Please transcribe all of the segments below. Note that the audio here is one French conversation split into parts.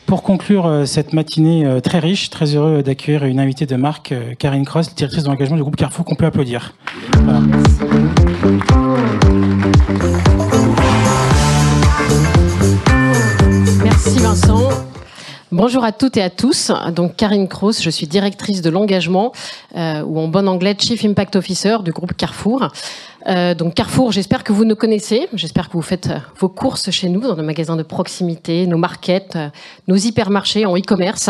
Pour conclure cette matinée très riche, très heureux d'accueillir une invitée de marque, Karine Cross, directrice de l'engagement du groupe Carrefour, qu'on peut applaudir. Voilà. Merci Vincent. Bonjour à toutes et à tous. Donc Karine Cross, je suis directrice de l'engagement, ou en bon anglais Chief Impact Officer du groupe Carrefour. Donc Carrefour, j'espère que vous nous connaissez, j'espère que vous faites vos courses chez nous, dans nos magasins de proximité, nos markets, nos hypermarchés en e-commerce.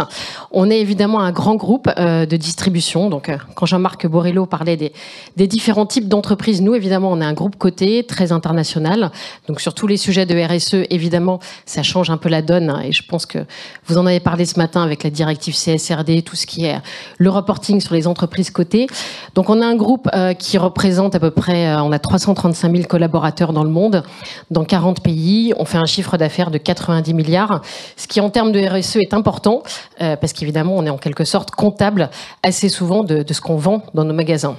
On est évidemment un grand groupe de distribution. Donc quand Jean-Marc Borrello parlait des différents types d'entreprises, nous évidemment on est un groupe coté, très international. Donc sur tous les sujets de RSE, évidemment, ça change un peu la donne. Et je pense que vous en avez parlé ce matin avec la directive CSRD, tout ce qui est le reporting sur les entreprises cotées. Donc on a un groupe qui représente à peu près... on a 335 000 collaborateurs dans le monde, dans 40 pays. On fait un chiffre d'affaires de 90 milliards, ce qui en termes de RSE est important, parce qu'évidemment, on est en quelque sorte comptable assez souvent de ce qu'on vend dans nos magasins.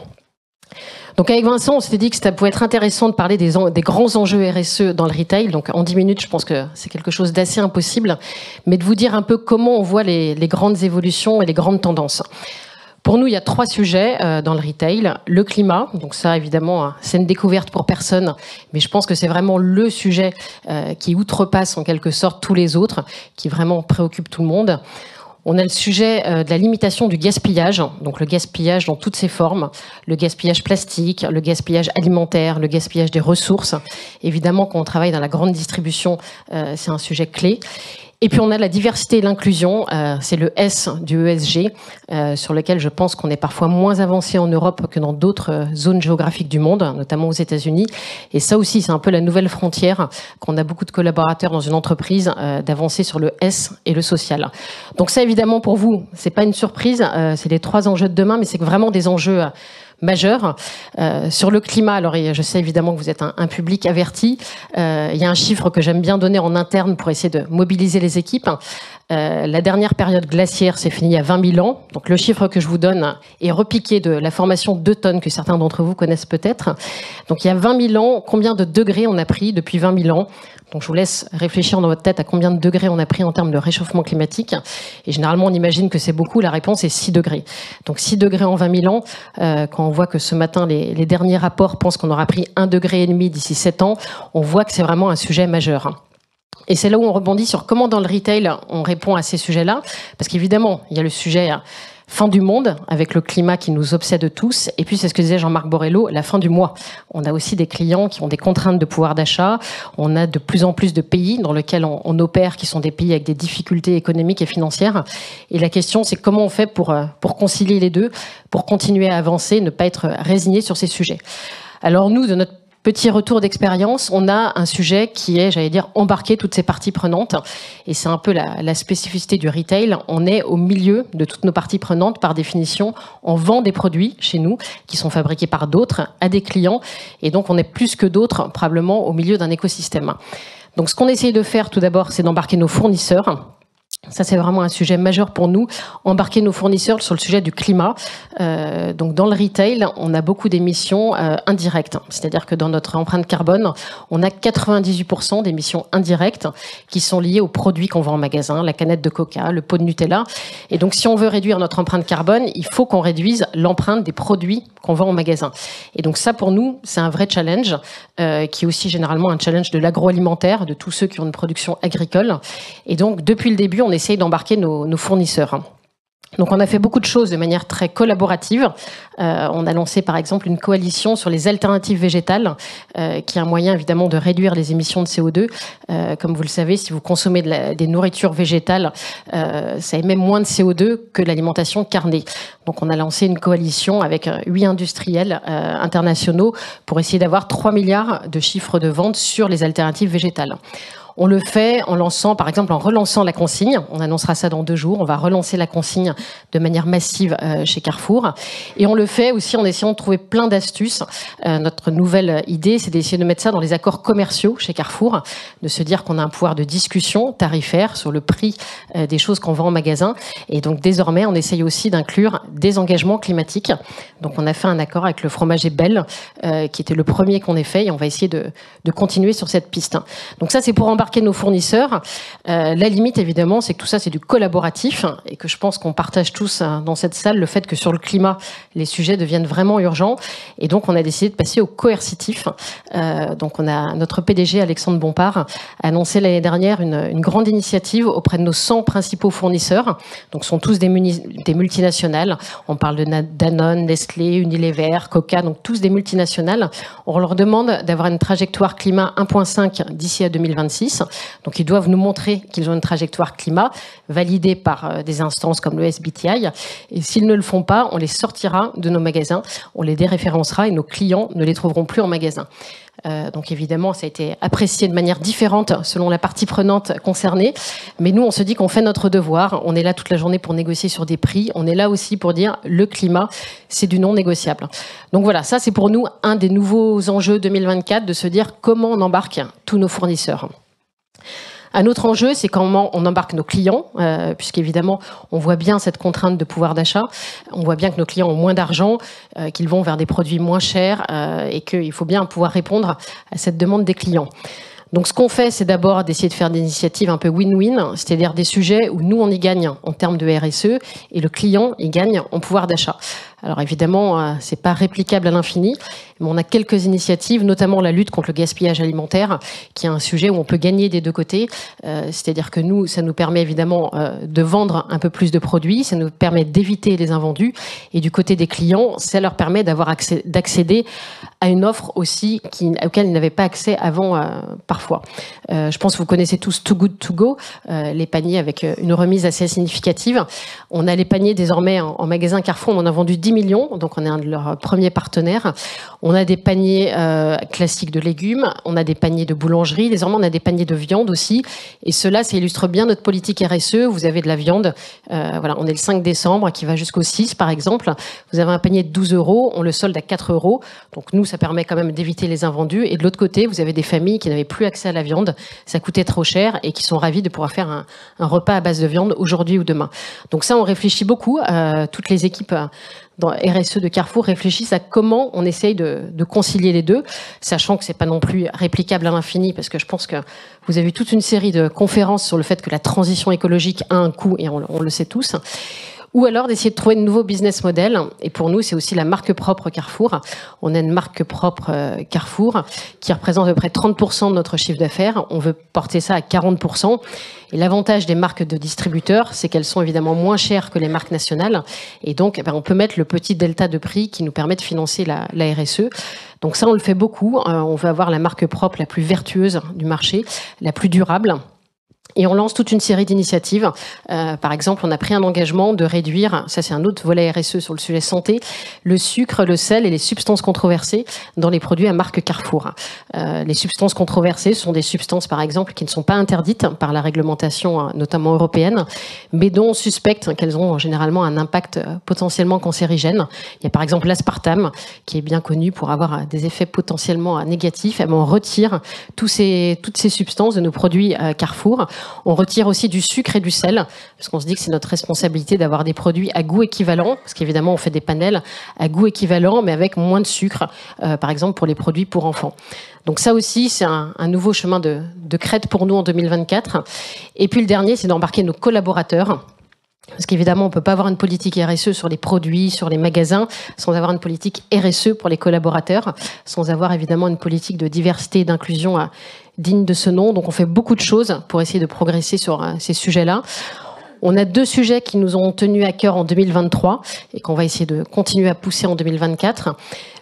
Donc avec Vincent, on s'était dit que ça pouvait être intéressant de parler des grands enjeux RSE dans le retail. Donc en 10 minutes, je pense que c'est quelque chose d'assez impossible, mais de vous dire un peu comment on voit les grandes évolutions et les grandes tendances. Pour nous, il y a 3 sujets dans le retail. Le climat, donc ça, évidemment, c'est une découverte pour personne, mais je pense que c'est vraiment le sujet qui outrepasse en quelque sorte tous les autres, qui vraiment préoccupe tout le monde. On a le sujet de la limitation du gaspillage, donc le gaspillage dans toutes ses formes, le gaspillage plastique, le gaspillage alimentaire, le gaspillage des ressources. Évidemment, quand on travaille dans la grande distribution, c'est un sujet clé. Et puis on a la diversité et l'inclusion, c'est le S du ESG, sur lequel je pense qu'on est parfois moins avancé en Europe que dans d'autres zones géographiques du monde, notamment aux États-Unis. Et ça aussi, c'est un peu la nouvelle frontière qu'on a beaucoup de collaborateurs dans une entreprise, d'avancer sur le S et le social. Donc ça, évidemment, pour vous, c'est pas une surprise, c'est les 3 enjeux de demain, mais c'est vraiment des enjeux majeur. Sur le climat, alors je sais évidemment que vous êtes un public averti. Il y a un chiffre que j'aime bien donner en interne pour essayer de mobiliser les équipes. La dernière période glaciaire s'est finie il y a 20 000 ans. Donc le chiffre que je vous donne est repiqué de la formation 2 tonnes que certains d'entre vous connaissent peut-être. Donc il y a 20 000 ans, combien de degrés on a pris depuis 20 000 ans ? Donc je vous laisse réfléchir dans votre tête à combien de degrés on a pris en termes de réchauffement climatique. Et généralement, on imagine que c'est beaucoup. La réponse est 6 degrés. Donc 6 degrés en 20 000 ans. Quand on voit que ce matin, les derniers rapports pensent qu'on aura pris 1,5 degré d'ici 7 ans, on voit que c'est vraiment un sujet majeur. Et c'est là où on rebondit sur comment dans le retail, on répond à ces sujets-là. Parce qu'évidemment, il y a le sujet fin du monde, avec le climat qui nous obsède tous. Et puis, c'est ce que disait Jean-Marc Borrello, la fin du mois. On a aussi des clients qui ont des contraintes de pouvoir d'achat. On a de plus en plus de pays dans lesquels on opère, qui sont des pays avec des difficultés économiques et financières. Et la question, c'est comment on fait pour concilier les deux, pour continuer à avancer, ne pas être résigné sur ces sujets. Alors nous, de notre petit retour d'expérience, on a un sujet qui est, j'allais dire, embarquer toutes ces parties prenantes. Et c'est un peu la spécificité du retail. On est au milieu de toutes nos parties prenantes. Par définition, on vend des produits chez nous qui sont fabriqués par d'autres à des clients. Et donc, on est plus que d'autres, probablement, au milieu d'un écosystème. Donc, ce qu'on essaye de faire, tout d'abord, c'est d'embarquer nos fournisseurs. Ça, c'est vraiment un sujet majeur pour nous, embarquer nos fournisseurs sur le sujet du climat. Donc, dans le retail, on a beaucoup d'émissions indirectes. C'est-à-dire que dans notre empreinte carbone, on a 98% d'émissions indirectes qui sont liées aux produits qu'on vend en magasin, la canette de Coca, le pot de Nutella. Et donc, si on veut réduire notre empreinte carbone, il faut qu'on réduise l'empreinte des produits qu'on vend en magasin. Et donc, ça, pour nous, c'est un vrai challenge, qui est aussi généralement un challenge de l'agroalimentaire, de tous ceux qui ont une production agricole. Et donc, depuis le début, on essaye d'embarquer nos fournisseurs. Donc on a fait beaucoup de choses de manière très collaborative. On a lancé par exemple une coalition sur les alternatives végétales, qui est un moyen évidemment de réduire les émissions de CO2. Comme vous le savez, si vous consommez des nourritures végétales, ça émet moins de CO2 que l'alimentation carnée. Donc on a lancé une coalition avec 8 industriels internationaux pour essayer d'avoir 3 milliards de chiffres de vente sur les alternatives végétales. On le fait en lançant, par exemple, en relançant la consigne. On annoncera ça dans 2 jours. On va relancer la consigne de manière massive chez Carrefour. Et on le fait aussi en essayant de trouver plein d'astuces. Notre nouvelle idée, c'est d'essayer de mettre ça dans les accords commerciaux chez Carrefour, de se dire qu'on a un pouvoir de discussion tarifaire sur le prix des choses qu'on vend en magasin. Et donc, désormais, on essaye aussi d'inclure des engagements climatiques. Donc, on a fait un accord avec le fromager Bell, qui était le premier qu'on ait fait. Et on va essayer de continuer sur cette piste. Donc ça, c'est pour embarquer embarquer nos fournisseurs. La limite, évidemment, c'est que tout ça, c'est du collaboratif et que je pense qu'on partage tous dans cette salle le fait que sur le climat, les sujets deviennent vraiment urgents. Et donc, on a décidé de passer au coercitif. Donc, on a notre PDG, Alexandre Bompard, a annoncé l'année dernière une grande initiative auprès de nos 100 principaux fournisseurs. Donc, ce sont tous des multinationales. On parle de Danone, Nestlé, Unilever, Coca, donc tous des multinationales. On leur demande d'avoir une trajectoire climat 1.5 d'ici à 2026. Donc, ils doivent nous montrer qu'ils ont une trajectoire climat validée par des instances comme le SBTi. Et s'ils ne le font pas, on les sortira de nos magasins, on les déréférencera et nos clients ne les trouveront plus en magasin. Donc évidemment, ça a été apprécié de manière différente selon la partie prenante concernée. Mais nous, on se dit qu'on fait notre devoir. On est là toute la journée pour négocier sur des prix. On est là aussi pour dire le climat, c'est du non négociable. Donc voilà, ça c'est pour nous un des nouveaux enjeux 2024, de se dire comment on embarque tous nos fournisseurs. Un autre enjeu, c'est comment on embarque nos clients, puisqu'évidemment, on voit bien cette contrainte de pouvoir d'achat. On voit bien que nos clients ont moins d'argent, qu'ils vont vers des produits moins chers et qu'il faut bien pouvoir répondre à cette demande des clients. Donc ce qu'on fait, c'est d'abord d'essayer de faire des initiatives un peu win-win, c'est-à-dire des sujets où nous, on y gagne en termes de RSE et le client y gagne en pouvoir d'achat. Alors évidemment, c'est pas réplicable à l'infini, mais on a quelques initiatives, notamment la lutte contre le gaspillage alimentaire, qui est un sujet où on peut gagner des deux côtés. C'est-à-dire que nous, ça nous permet évidemment de vendre un peu plus de produits, ça nous permet d'éviter les invendus, et du côté des clients, ça leur permet d'accéder à une offre aussi auquel ils n'avaient pas accès avant parfois. Je pense que vous connaissez tous Too Good To Go, les paniers avec une remise assez significative. On a les paniers désormais en magasin Carrefour, on en a vendu 10 millions, donc on est un de leurs premiers partenaires. On a des paniers classiques de légumes, on a des paniers de boulangerie, désormais on a des paniers de viande aussi, et cela, ça illustre bien notre politique RSE. Vous avez de la viande, voilà, on est le 5 décembre, qui va jusqu'au 6 par exemple. Vous avez un panier de 12 €, on le solde à 4 €, donc nous, ça permet quand même d'éviter les invendus, et de l'autre côté, vous avez des familles qui n'avaient plus accès à la viande, ça coûtait trop cher, et qui sont ravis de pouvoir faire un repas à base de viande aujourd'hui ou demain. Donc ça, on réfléchit beaucoup, toutes les équipes dans RSE de Carrefour réfléchissent à comment on essaye de concilier les deux, sachant que c'est pas non plus réplicable à l'infini, parce que je pense que vous avez vu toute une série de conférences sur le fait que la transition écologique a un coût, et on le sait tous. Ou alors d'essayer de trouver de nouveaux business models. Et pour nous, c'est aussi la marque propre Carrefour. On a une marque propre Carrefour qui représente à peu près 30% de notre chiffre d'affaires. On veut porter ça à 40%. Et l'avantage des marques de distributeurs, c'est qu'elles sont évidemment moins chères que les marques nationales. Et donc, on peut mettre le petit delta de prix qui nous permet de financer la RSE. Donc ça, on le fait beaucoup. On veut avoir la marque propre la plus vertueuse du marché, la plus durable. Et on lance toute une série d'initiatives. Par exemple, on a pris un engagement de réduire, ça c'est un autre volet RSE sur le sujet santé, le sucre, le sel et les substances controversées dans les produits à marque Carrefour. Les substances controversées sont des substances, par exemple, qui ne sont pas interdites par la réglementation, notamment européenne, mais dont on suspecte qu'elles ont généralement un impact potentiellement cancérigène. Il y a par exemple l'aspartame, qui est bien connu pour avoir des effets potentiellement négatifs. On retire toutes ces substances de nos produits Carrefour. On retire aussi du sucre et du sel, parce qu'on se dit que c'est notre responsabilité d'avoir des produits à goût équivalent, parce qu'évidemment on fait des panels à goût équivalent, mais avec moins de sucre, par exemple pour les produits pour enfants. Donc ça aussi, c'est un nouveau chemin de crête pour nous en 2024. Et puis le dernier, c'est d'embarquer nos collaborateurs. Parce qu'évidemment, on ne peut pas avoir une politique RSE sur les produits, sur les magasins, sans avoir une politique RSE pour les collaborateurs, sans avoir évidemment une politique de diversité et d'inclusion digne de ce nom. Donc on fait beaucoup de choses pour essayer de progresser sur ces sujets-là. On a 2 sujets qui nous ont tenus à cœur en 2023 et qu'on va essayer de continuer à pousser en 2024.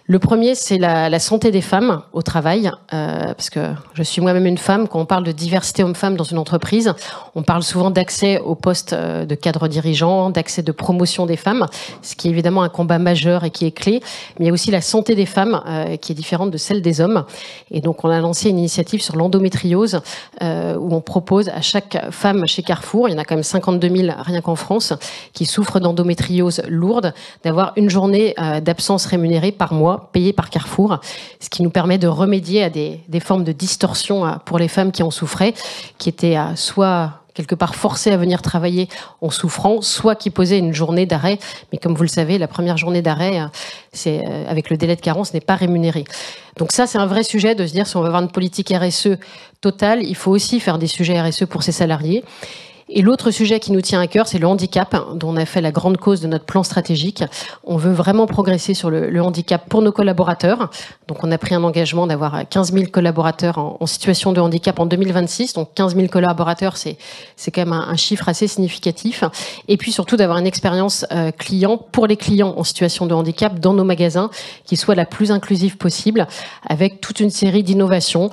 Le premier, c'est la santé des femmes au travail, parce que je suis moi-même une femme. Quand on parle de diversité homme-femme dans une entreprise, on parle souvent d'accès aux postes de cadre dirigeant, d'accès de promotion des femmes, ce qui est évidemment un combat majeur et qui est clé. Mais il y a aussi la santé des femmes qui est différente de celle des hommes. Et donc, on a lancé une initiative sur l'endométriose où on propose à chaque femme chez Carrefour, il y en a quand même 52 000 rien qu'en France, qui souffrent d'endométriose lourde, d'avoir une journée d'absence rémunérée par mois, payé par Carrefour, ce qui nous permet de remédier à des formes de distorsion pour les femmes qui en souffraient, qui étaient soit quelque part forcés à venir travailler en souffrant, soit qui posaient une journée d'arrêt. Mais comme vous le savez, la première journée d'arrêt, c'est avec le délai de carence, n'est pas rémunéré. Donc ça, c'est un vrai sujet de se dire, si on veut avoir une politique RSE totale, il faut aussi faire des sujets RSE pour ses salariés. Et l'autre sujet qui nous tient à cœur, c'est le handicap, dont on a fait la grande cause de notre plan stratégique. On veut vraiment progresser sur le handicap pour nos collaborateurs. Donc on a pris un engagement d'avoir 15 000 collaborateurs en situation de handicap en 2026. Donc 15 000 collaborateurs, c'est quand même un chiffre assez significatif. Et puis surtout d'avoir une expérience client pour les clients en situation de handicap dans nos magasins qui soit la plus inclusive possible, avec toute une série d'innovations.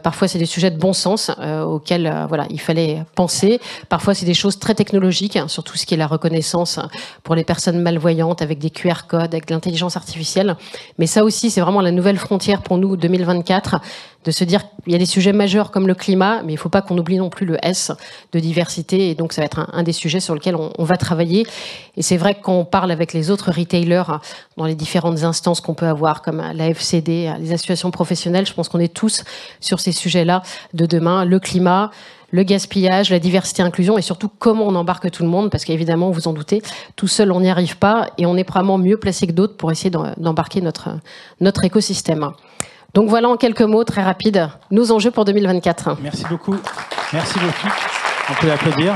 Parfois c'est des sujets de bon sens auxquels voilà, il fallait penser. Parfois, c'est des choses très technologiques, hein, surtout ce qui est la reconnaissance pour les personnes malvoyantes avec des QR codes, avec de l'intelligence artificielle. Mais ça aussi, c'est vraiment la nouvelle frontière pour nous, 2024, de se dire qu'il y a des sujets majeurs comme le climat, mais il ne faut pas qu'on oublie non plus le S de diversité. Et donc, ça va être un des sujets sur lesquels on va travailler. Et c'est vrai que quand on parle avec les autres retailers dans les différentes instances qu'on peut avoir, comme la FCD, les associations professionnelles, je pense qu'on est tous sur ces sujets-là de demain, le climat, le gaspillage, la diversité, inclusion et surtout comment on embarque tout le monde parce qu'évidemment, vous en doutez, tout seul on n'y arrive pas et on est probablement mieux placé que d'autres pour essayer d'embarquer notre écosystème. Donc voilà en quelques mots, très rapides, nos enjeux pour 2024. Merci beaucoup. Merci beaucoup. On peut applaudir.